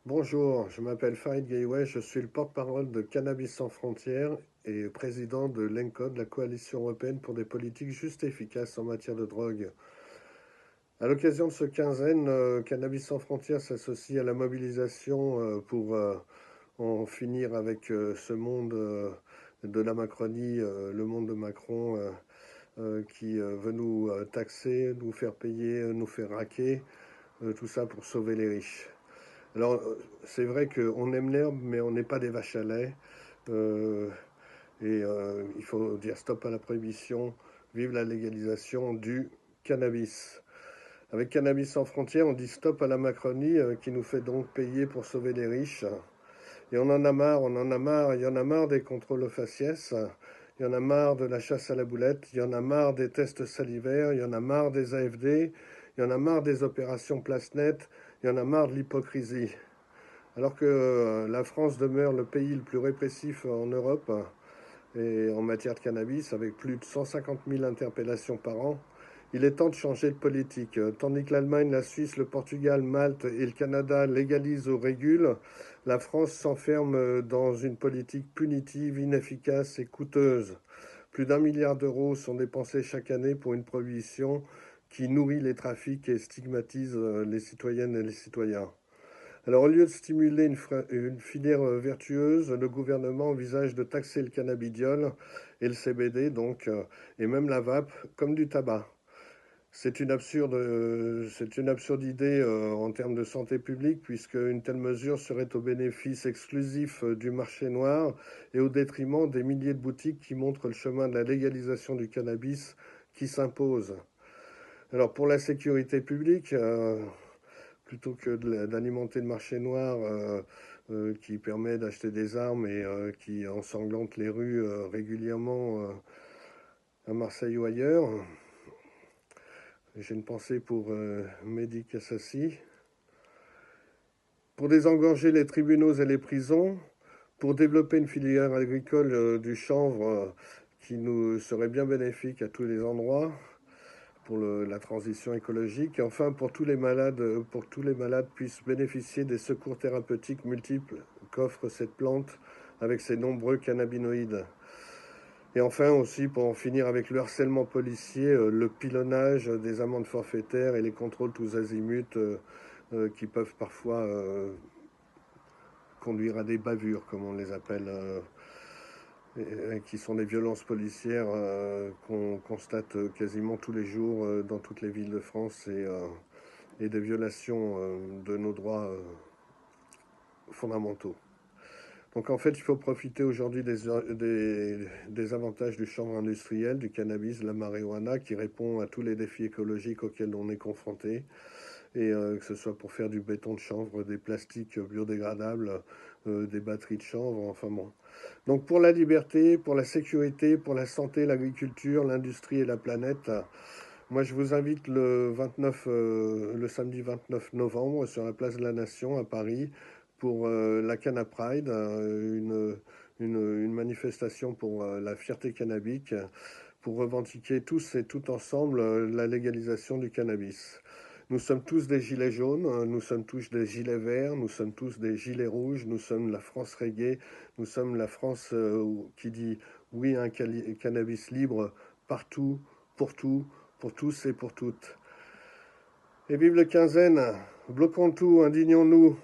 Bonjour, je m'appelle Farid Gaïoué, je suis le porte-parole de Cannabis sans frontières et président de l'ENCODE, la Coalition européenne pour des politiques justes et efficaces en matière de drogue. À l'occasion de ce quinzaine, Cannabis sans frontières s'associe à la mobilisation pour en finir avec ce monde de la Macronie, le monde de Macron qui veut nous taxer, nous faire payer, nous faire raquer, tout ça pour sauver les riches. Alors, c'est vrai qu'on aime l'herbe, mais on n'est pas des vaches à lait. Euh, il faut dire stop à la prohibition, vive la légalisation du cannabis. Avec Cannabis sans frontières, on dit stop à la Macronie qui nous fait donc payer pour sauver les riches. Et on en a marre, on en a marre, il y en a marre des contrôles aux faciès, il y en a marre de la chasse à la boulette, il y en a marre des tests salivaires, il y en a marre des AFD, il y en a marre des opérations place net, il y en a marre de l'hypocrisie. Alors que la France demeure le pays le plus répressif en Europe et en matière de cannabis, avec plus de 150 000 interpellations par an, il est temps de changer de politique. Tandis que l'Allemagne, la Suisse, le Portugal, Malte et le Canada légalisent ou régulent, la France s'enferme dans une politique punitive, inefficace et coûteuse. Plus d'1 milliard d'euros sont dépensés chaque année pour une prohibition qui nourrit les trafics et stigmatise les citoyennes et les citoyens. Alors, au lieu de stimuler une filière vertueuse, le gouvernement envisage de taxer le cannabidiol et le CBD, donc, et même la vape, comme du tabac. C'est une absurde idée en termes de santé publique, puisque une telle mesure serait au bénéfice exclusif du marché noir et au détriment des milliers de boutiques qui montrent le chemin de la légalisation du cannabis qui s'impose. Alors, pour la sécurité publique, plutôt que d'alimenter le marché noir qui permet d'acheter des armes et qui ensanglante les rues régulièrement à Marseille ou ailleurs. J'ai une pensée pour Mehdi Kassassi. Pour désengorger les tribunaux et les prisons, pour développer une filière agricole du chanvre qui nous serait bien bénéfique à tous les endroits, pour la transition écologique, et enfin pour que tous les malades puissent bénéficier des secours thérapeutiques multiples qu'offre cette plante avec ses nombreux cannabinoïdes. Et enfin aussi pour en finir avec le harcèlement policier, le pilonnage des amendes forfaitaires et les contrôles tous azimuts qui peuvent parfois conduire à des bavures, comme on les appelle, qui sont des violences policières qu'on constate quasiment tous les jours dans toutes les villes de France et des violations de nos droits fondamentaux. Donc en fait, il faut profiter aujourd'hui des avantages du chanvre industriel, du cannabis, de la marijuana, qui répond à tous les défis écologiques auxquels on est confronté, et que ce soit pour faire du béton de chanvre, des plastiques biodégradables, des batteries de chanvre, enfin bon. Donc pour la liberté, pour la sécurité, pour la santé, l'agriculture, l'industrie et la planète, moi je vous invite le samedi 29 novembre sur la place de la Nation à Paris pour la Canna Pride, une manifestation pour la fierté cannabique, pour revendiquer tous et tout ensemble la légalisation du cannabis. Nous sommes tous des gilets jaunes, nous sommes tous des gilets verts, nous sommes tous des gilets rouges, nous sommes la France reggae, nous sommes la France qui dit oui à un cannabis libre partout, pour tous et pour toutes. Et vive le quinzaine, bloquons tout, indignons-nous,